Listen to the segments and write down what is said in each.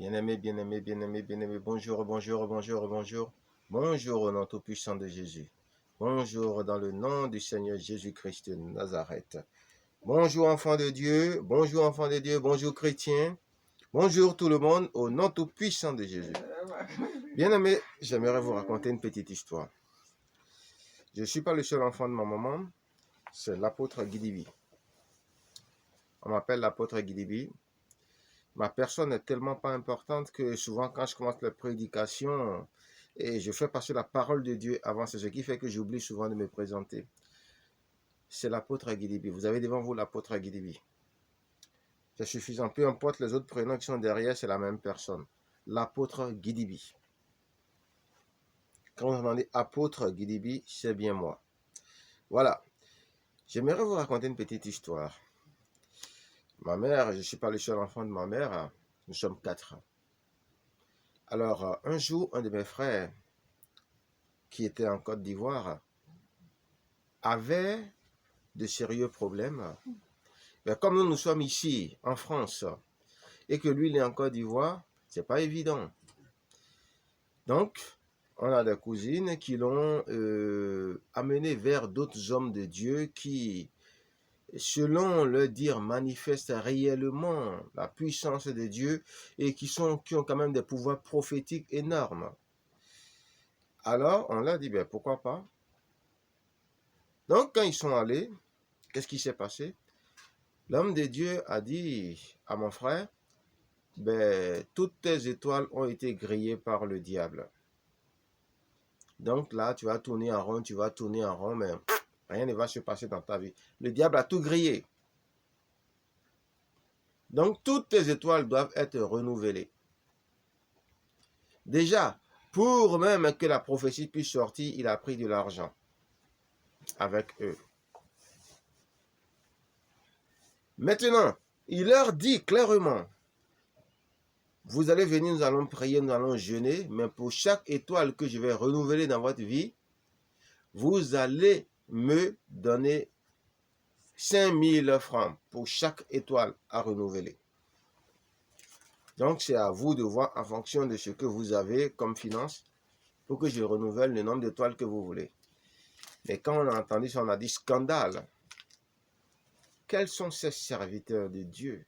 Bien-aimé, bien-aimé, bien-aimé, bien-aimé, bonjour, bonjour, bonjour, bonjour. Bonjour au nom tout-puissant de Jésus. Bonjour dans le nom du Seigneur Jésus-Christ de Nazareth. Bonjour enfants de Dieu, bonjour enfants de Dieu, bonjour chrétiens. Bonjour tout le monde au nom tout-puissant de Jésus. Bien-aimé, j'aimerais vous raconter une petite histoire. Je ne suis pas le seul enfant de ma maman, c'est l'apôtre Guidibi. On m'appelle l'apôtre Guidibi. Ma personne n'est tellement pas importante que souvent quand je commence la prédication et je fais passer la parole de Dieu avant, c'est ce qui fait que j'oublie souvent de me présenter. C'est l'apôtre Guidibi. Vous avez devant vous l'apôtre Guidibi. C'est suffisant. Peu importe les autres prénoms qui sont derrière, c'est la même personne. L'apôtre Guidibi. Quand vous entendez apôtre Guidibi, c'est bien moi. Voilà. J'aimerais vous raconter une petite histoire. Ma mère, je ne suis pas le seul enfant de ma mère, nous sommes 4. Alors, un jour, un de mes frères, qui était en Côte d'Ivoire, avait de sérieux problèmes. Mais comme nous sommes ici, en France, et que lui, il est en Côte d'Ivoire, c'est pas évident. Donc, on a des cousines qui l'ont amené vers d'autres hommes de Dieu qui, selon leur dire, manifestent réellement la puissance de Dieu et qui ont quand même des pouvoirs prophétiques énormes. Alors, on leur dit, ben, pourquoi pas? Donc, quand ils sont allés, qu'est-ce qui s'est passé? L'homme de Dieu a dit à mon frère, ben, toutes tes étoiles ont été grillées par le diable. Donc là, tu vas tourner en rond, mais rien ne va se passer dans ta vie. Le diable a tout grillé. Donc, toutes tes étoiles doivent être renouvelées. Déjà, pour même que la prophétie puisse sortir, il a pris de l'argent avec eux. Maintenant, il leur dit clairement, vous allez venir, nous allons prier, nous allons jeûner, mais pour chaque étoile que je vais renouveler dans votre vie, vous allez me donner 5000 francs pour chaque étoile à renouveler. Donc, c'est à vous de voir en fonction de ce que vous avez comme finance pour que je renouvelle le nombre d'étoiles que vous voulez. Mais quand on a entendu ça, on a dit scandale. Quels sont ces serviteurs de Dieu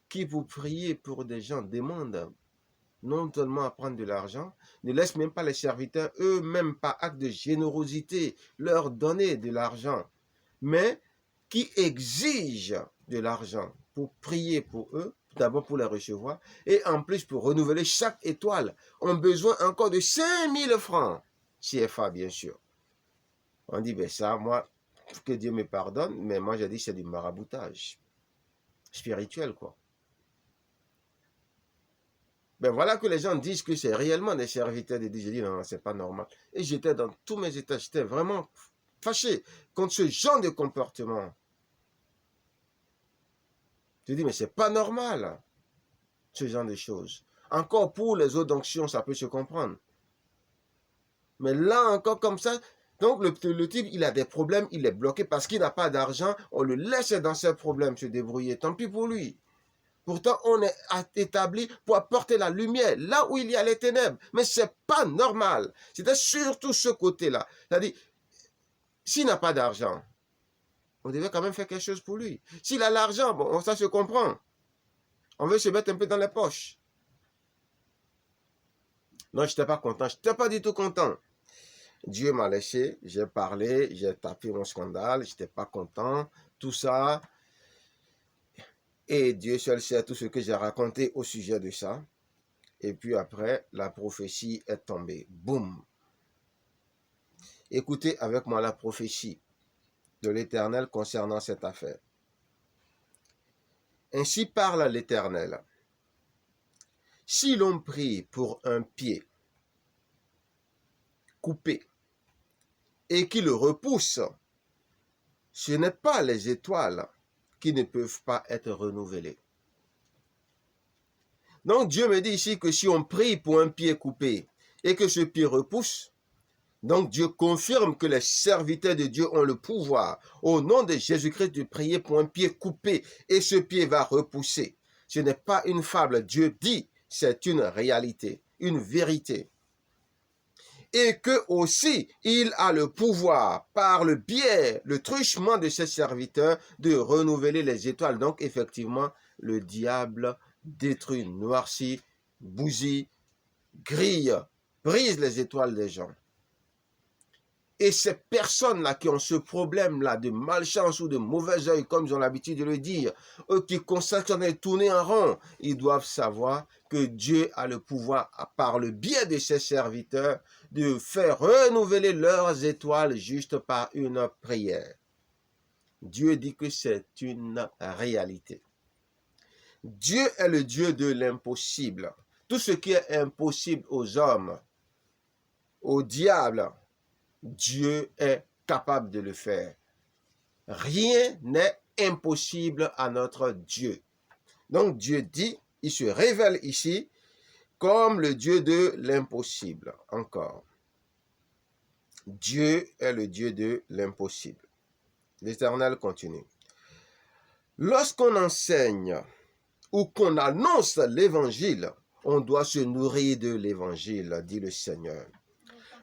qui, pour prier pour des gens, demandent non seulement à prendre de l'argent, ne laissent même pas les serviteurs eux-mêmes par acte de générosité leur donner de l'argent, mais qui exigent de l'argent pour prier pour eux, d'abord pour les recevoir, et en plus pour renouveler chaque étoile, ont besoin encore de 5000 francs, CFA bien sûr. On dit, ben ça, moi, que Dieu me pardonne, mais moi j'ai dit c'est du maraboutage spirituel, quoi. Ben voilà que les gens disent que c'est réellement des serviteurs de Dieu. J'ai dit non, c'est pas normal. Et j'étais dans tous mes états, j'étais vraiment fâché contre ce genre de comportement. Je dis mais c'est pas normal, ce genre de choses. Encore pour les autres onctions, ça peut se comprendre. Mais là encore comme ça, donc le type, il a des problèmes, il est bloqué parce qu'il n'a pas d'argent, on le laisse dans ses problèmes se débrouiller, tant pis pour lui. Pourtant, on est établi pour apporter la lumière là où il y a les ténèbres. Mais ce n'est pas normal. C'était surtout ce côté-là. C'est-à-dire, s'il n'a pas d'argent, on devait quand même faire quelque chose pour lui. S'il a l'argent, bon, ça se comprend. On veut se mettre un peu dans les poches. Non, je n'étais pas content. Je n'étais pas du tout content. Dieu m'a laissé, j'ai parlé, j'ai tapé mon scandale, je n'étais pas content, tout ça. Et Dieu seul sait tout ce que j'ai raconté au sujet de ça. Et puis après, la prophétie est tombée. Boum! Écoutez avec moi la prophétie de l'Éternel concernant cette affaire. Ainsi parle l'Éternel. Si l'on prie pour un pied coupé et qui le repousse, ce n'est pas les étoiles qui ne peuvent pas être renouvelées. Donc Dieu me dit ici que si on prie pour un pied coupé et que ce pied repousse, donc Dieu confirme que les serviteurs de Dieu ont le pouvoir, au nom de Jésus-Christ, de prier pour un pied coupé et ce pied va repousser. Ce n'est pas une fable. Dieu dit, c'est une réalité, une vérité. Et que aussi, il a le pouvoir, par le biais, le truchement de ses serviteurs, de renouveler les étoiles. Donc, effectivement, le diable détruit, noircit, bousille, grille, brise les étoiles des gens. Et ces personnes-là qui ont ce problème-là de malchance ou de mauvais œil, comme ils ont l'habitude de le dire, eux qui consacrent à tourner en rond, ils doivent savoir que Dieu a le pouvoir, par le biais de ses serviteurs, de faire renouveler leurs étoiles juste par une prière. Dieu dit que c'est une réalité. Dieu est le Dieu de l'impossible. Tout ce qui est impossible aux hommes, au diable, Dieu est capable de le faire. Rien n'est impossible à notre Dieu. Donc Dieu dit, il se révèle ici comme le Dieu de l'impossible. Encore. Dieu est le Dieu de l'impossible. L'Éternel continue. Lorsqu'on enseigne ou qu'on annonce l'Évangile, on doit se nourrir de l'Évangile, dit le Seigneur.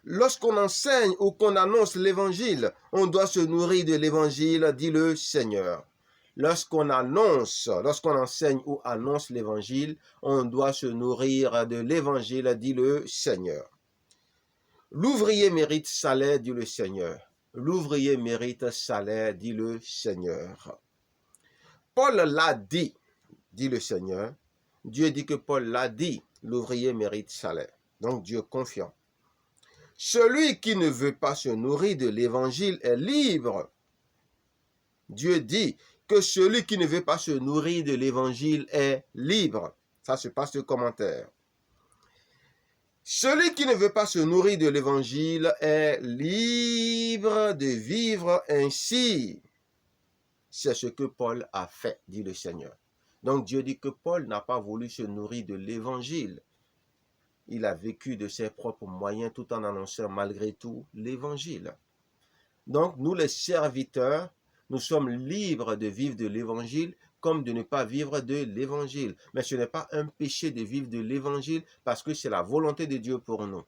Lorsqu'on enseigne ou qu'on annonce l'Évangile, on doit se nourrir de l'Évangile, dit le Seigneur. Lorsqu'on enseigne ou annonce l'Évangile, on doit se nourrir de l'Évangile, dit le Seigneur. L'ouvrier mérite salaire, dit le Seigneur. L'ouvrier mérite salaire, dit le Seigneur. Paul l'a dit, dit le Seigneur. Dieu dit que Paul l'a dit, l'ouvrier mérite salaire. Donc Dieu confiant. Celui qui ne veut pas se nourrir de l'évangile est libre. Dieu dit que celui qui ne veut pas se nourrir de l'évangile est libre. Ça se passe le commentaire. Celui qui ne veut pas se nourrir de l'évangile est libre de vivre ainsi. C'est ce que Paul a fait, dit le Seigneur. Donc Dieu dit que Paul n'a pas voulu se nourrir de l'évangile. Il a vécu de ses propres moyens tout en annonçant malgré tout l'évangile. Donc, nous les serviteurs, nous sommes libres de vivre de l'évangile comme de ne pas vivre de l'évangile. Mais ce n'est pas un péché de vivre de l'évangile parce que c'est la volonté de Dieu pour nous.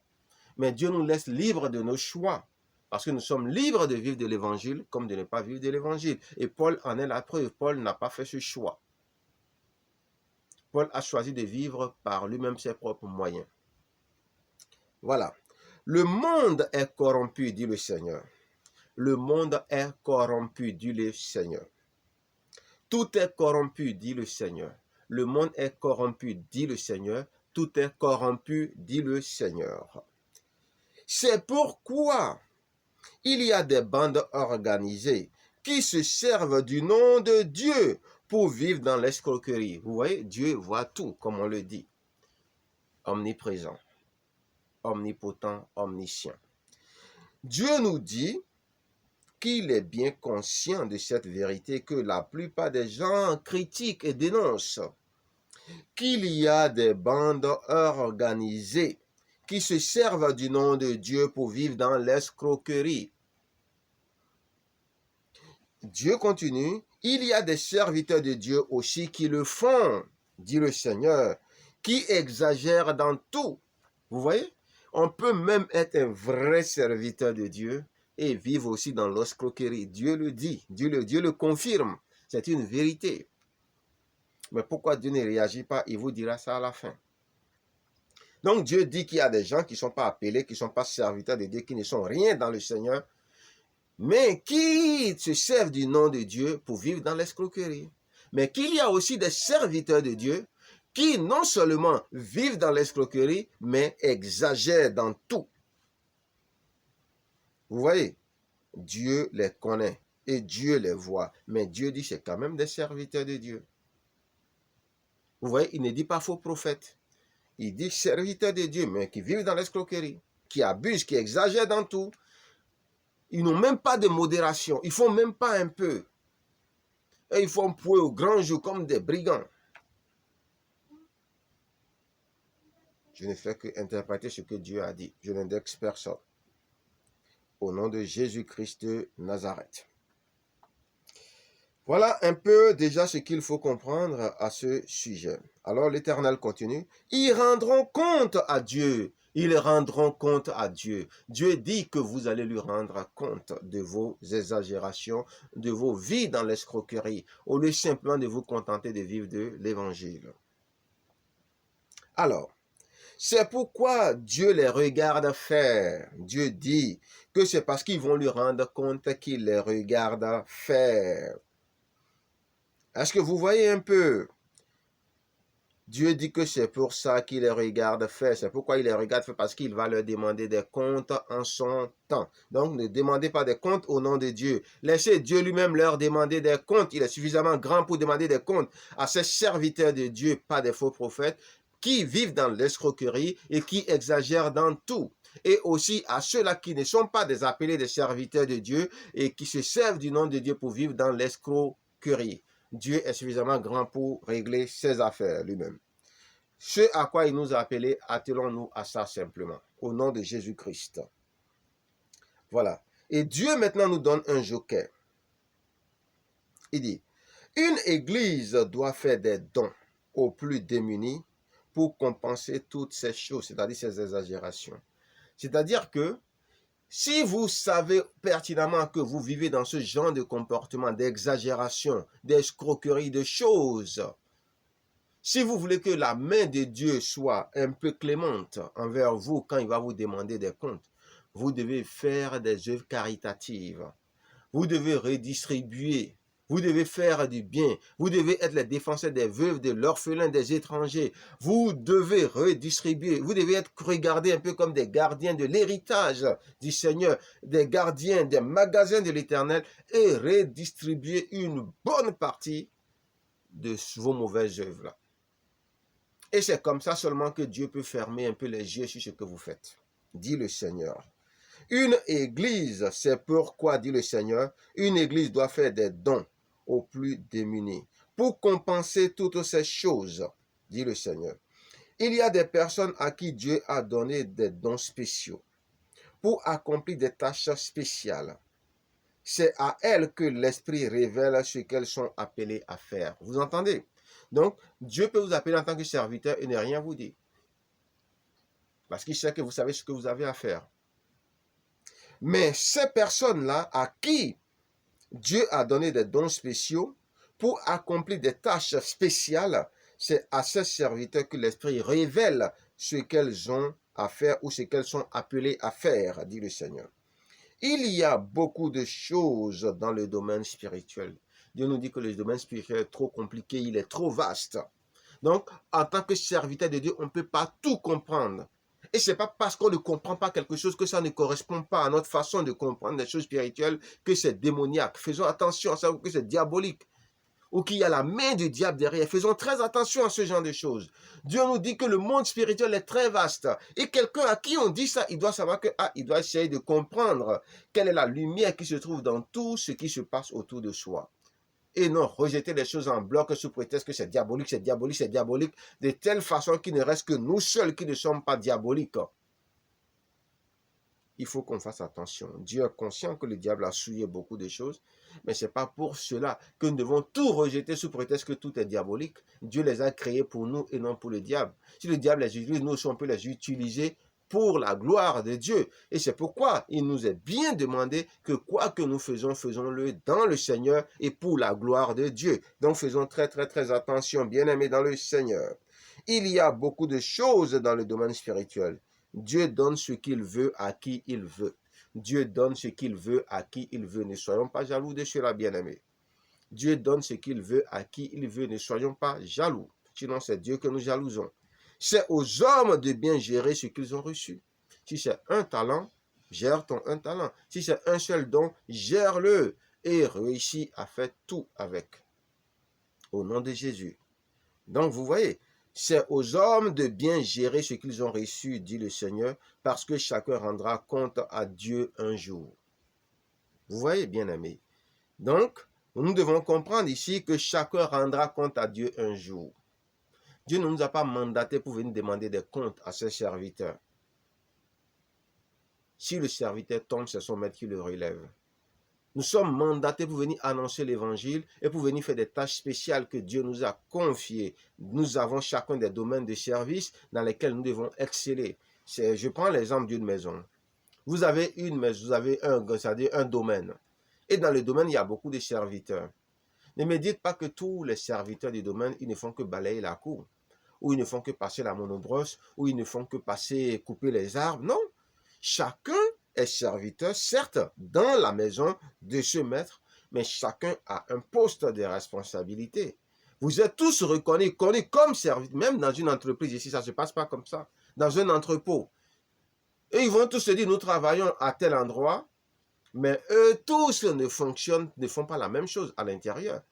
Mais Dieu nous laisse libres de nos choix parce que nous sommes libres de vivre de l'évangile comme de ne pas vivre de l'évangile. Et Paul en est la preuve. Paul n'a pas fait ce choix. Paul a choisi de vivre par lui-même ses propres moyens. Voilà. Le monde est corrompu, dit le Seigneur. Le monde est corrompu, dit le Seigneur. Tout est corrompu, dit le Seigneur. Le monde est corrompu, dit le Seigneur. Tout est corrompu, dit le Seigneur. C'est pourquoi il y a des bandes organisées qui se servent du nom de Dieu pour vivre dans l'escroquerie. Vous voyez, Dieu voit tout, comme on le dit. Omniprésent, omnipotent, omniscient. Dieu nous dit qu'il est bien conscient de cette vérité que la plupart des gens critiquent et dénoncent, qu'il y a des bandes organisées qui se servent du nom de Dieu pour vivre dans l'escroquerie. Dieu continue, il y a des serviteurs de Dieu aussi qui le font, dit le Seigneur, qui exagèrent dans tout. Vous voyez, on peut même être un vrai serviteur de Dieu et vivre aussi dans l'escroquerie. Dieu le dit, Dieu le confirme. C'est une vérité. Mais pourquoi Dieu ne réagit pas? Il vous dira ça à la fin. Donc Dieu dit qu'il y a des gens qui ne sont pas appelés, qui ne sont pas serviteurs de Dieu, qui ne sont rien dans le Seigneur, mais qui se servent du nom de Dieu pour vivre dans l'escroquerie. Mais qu'il y a aussi des serviteurs de Dieu qui non seulement vivent dans l'escroquerie, mais exagèrent dans tout. Vous voyez, Dieu les connaît et Dieu les voit. Mais Dieu dit c'est quand même des serviteurs de Dieu. Vous voyez, il ne dit pas faux prophète. Il dit serviteurs de Dieu, mais qui vivent dans l'escroquerie, qui abusent, qui exagèrent dans tout. Ils n'ont même pas de modération. Ils ne font même pas un peu. Et ils font pouet au grand jour comme des brigands. Je ne fais que interpréter ce que Dieu a dit. Je n'indexe personne. Au nom de Jésus-Christ de Nazareth. Voilà un peu déjà ce qu'il faut comprendre à ce sujet. Alors l'Éternel continue. Ils rendront compte à Dieu. Ils rendront compte à Dieu. Dieu dit que vous allez lui rendre compte de vos exagérations, de vos vies dans l'escroquerie, au lieu simplement de vous contenter de vivre de l'Évangile. Alors, c'est pourquoi Dieu les regarde faire. Dieu dit que c'est parce qu'ils vont lui rendre compte qu'il les regarde faire. Est-ce que vous voyez un peu? Dieu dit que c'est pour ça qu'il les regarde faire. C'est pourquoi il les regarde faire, parce qu'il va leur demander des comptes en son temps. Donc, ne demandez pas des comptes au nom de Dieu. Laissez Dieu lui-même leur demander des comptes. Il est suffisamment grand pour demander des comptes à ces serviteurs de Dieu, pas des faux prophètes, qui vivent dans l'escroquerie et qui exagèrent dans tout. Et aussi à ceux-là qui ne sont pas des appelés des serviteurs de Dieu et qui se servent du nom de Dieu pour vivre dans l'escroquerie. Dieu est suffisamment grand pour régler ses affaires lui-même. Ce à quoi il nous a appelés, attelons-nous à ça simplement, au nom de Jésus-Christ. Voilà. Et Dieu maintenant nous donne un joker. Il dit, une église doit faire des dons aux plus démunis pour compenser toutes ces choses, c'est-à-dire ces exagérations. C'est-à-dire que si vous savez pertinemment que vous vivez dans ce genre de comportement, d'exagération, d'escroquerie, de choses, si vous voulez que la main de Dieu soit un peu clémente envers vous quand il va vous demander des comptes, vous devez faire des œuvres caritatives. Vous devez redistribuer. Vous devez faire du bien. Vous devez être les défenseurs des veuves, de l'orphelin, des étrangers. Vous devez redistribuer. Vous devez être regardés un peu comme des gardiens de l'héritage du Seigneur, des gardiens des magasins de l'Éternel et redistribuer une bonne partie de vos mauvaises œuvres-là. Et c'est comme ça seulement que Dieu peut fermer un peu les yeux sur ce que vous faites, dit le Seigneur. Une église, c'est pourquoi, dit le Seigneur, une église doit faire des dons aux plus démunis pour compenser toutes ces choses, dit le Seigneur. Il y a des personnes à qui Dieu a donné des dons spéciaux pour accomplir des tâches spéciales. C'est à elles que l'Esprit révèle ce qu'elles sont appelées à faire. Vous entendez? Donc, Dieu peut vous appeler en tant que serviteur et ne rien vous dire. Parce qu'il sait que vous savez ce que vous avez à faire. Mais ces personnes-là à qui Dieu a donné des dons spéciaux pour accomplir des tâches spéciales, c'est à ces serviteurs que l'Esprit révèle ce qu'elles ont à faire ou ce qu'elles sont appelées à faire, dit le Seigneur. Il y a beaucoup de choses dans le domaine spirituel. Dieu nous dit que le domaine spirituel est trop compliqué, il est trop vaste. Donc, en tant que serviteur de Dieu, on ne peut pas tout comprendre. Et ce n'est pas parce qu'on ne comprend pas quelque chose que ça ne correspond pas à notre façon de comprendre les choses spirituelles que c'est démoniaque. Faisons attention à ça, que c'est diabolique. Ou qu'il y a la main du diable derrière. Faisons très attention à ce genre de choses. Dieu nous dit que le monde spirituel est très vaste. Et quelqu'un à qui on dit ça, il doit savoir que, il doit essayer de comprendre quelle est la lumière qui se trouve dans tout ce qui se passe autour de soi. Et non rejeter les choses en bloc sous prétexte que c'est diabolique, c'est diabolique, c'est diabolique, de telle façon qu'il ne reste que nous seuls qui ne sommes pas diaboliques. Il faut qu'on fasse attention. Dieu est conscient que le diable a souillé beaucoup de choses, mais ce n'est pas pour cela que nous devons tout rejeter sous prétexte que tout est diabolique. Dieu les a créés pour nous et non pour le diable. Si le diable les utilise, nous aussi on peut les utiliser pour la gloire de Dieu. Et c'est pourquoi il nous est bien demandé que quoi que nous faisons, faisons-le dans le Seigneur et pour la gloire de Dieu. Donc faisons très très très attention, bien-aimés dans le Seigneur. Il y a beaucoup de choses dans le domaine spirituel. Dieu donne ce qu'il veut à qui il veut. Dieu donne ce qu'il veut à qui il veut. Ne soyons pas jaloux de cela, bien-aimés. Dieu donne ce qu'il veut à qui il veut. Ne soyons pas jaloux. Sinon, c'est Dieu que nous jalousons. C'est aux hommes de bien gérer ce qu'ils ont reçu. Si c'est un talent, gère ton un talent. Si c'est un seul don, gère-le et réussis à faire tout avec. Au nom de Jésus. Donc, vous voyez, c'est aux hommes de bien gérer ce qu'ils ont reçu, dit le Seigneur, parce que chacun rendra compte à Dieu un jour. Vous voyez, bien-aimés. Donc, nous devons comprendre ici que chacun rendra compte à Dieu un jour. Dieu ne nous a pas mandatés pour venir demander des comptes à ses serviteurs. Si le serviteur tombe, c'est son maître qui le relève. Nous sommes mandatés pour venir annoncer l'évangile et pour venir faire des tâches spéciales que Dieu nous a confiées. Nous avons chacun des domaines de service dans lesquels nous devons exceller. Je prends l'exemple d'une maison. Vous avez une maison, vous avez c'est-à-dire un domaine. Et dans le domaine, il y a beaucoup de serviteurs. Ne me dites pas que tous les serviteurs du domaine, ils ne font que balayer la cour, ou ils ne font que passer la monobrosse, ou ils ne font que couper les arbres. Non, chacun est serviteur, certes, dans la maison de ce maître, mais chacun a un poste de responsabilité. Vous êtes tous reconnus comme serviteurs, même dans une entreprise ici, ça ne se passe pas comme ça. Dans un entrepôt, et ils vont tous se dire, nous travaillons à tel endroit, mais eux tous ne font pas la même chose à l'intérieur.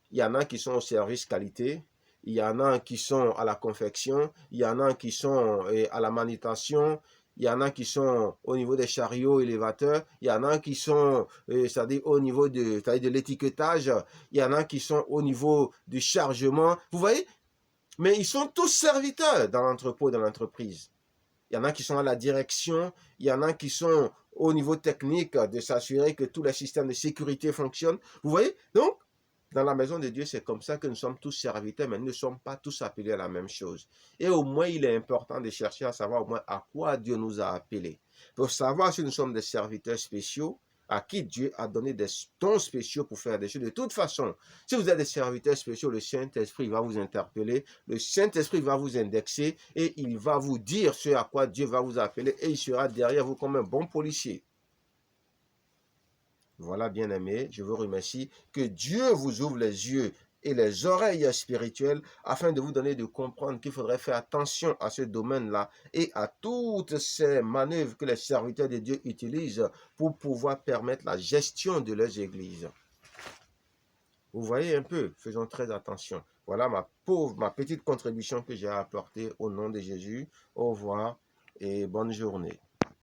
Il y en a qui sont au service qualité, il y en a qui sont à la confection, il y en a qui sont à la manutention, il y en a qui sont au niveau des chariots élévateurs, il y en a qui sont, c'est-à-dire au niveau de l'étiquetage, il y en a qui sont au niveau du chargement. Vous voyez? Mais ils sont tous serviteurs dans l'entrepôt, dans l'entreprise. Il y en a qui sont à la direction, il y en a qui sont au niveau technique de s'assurer que tous les systèmes de sécurité fonctionnent. Vous voyez? Donc, dans la maison de Dieu, c'est comme ça que nous sommes tous serviteurs, mais nous ne sommes pas tous appelés à la même chose. Et au moins, il est important de chercher à savoir au moins à quoi Dieu nous a appelés. Pour savoir si nous sommes des serviteurs spéciaux, à qui Dieu a donné des dons spéciaux pour faire des choses. De toute façon, si vous êtes des serviteurs spéciaux, le Saint-Esprit va vous interpeller, le Saint-Esprit va vous indexer et il va vous dire ce à quoi Dieu va vous appeler et il sera derrière vous comme un bon policier. Voilà, bien-aimés, je vous remercie. Que Dieu vous ouvre les yeux et les oreilles spirituelles afin de vous donner de comprendre qu'il faudrait faire attention à ce domaine-là et à toutes ces manœuvres que les serviteurs de Dieu utilisent pour pouvoir permettre la gestion de leurs églises. Vous voyez un peu, faisons très attention. Voilà ma petite contribution que j'ai apportée au nom de Jésus. Au revoir et bonne journée.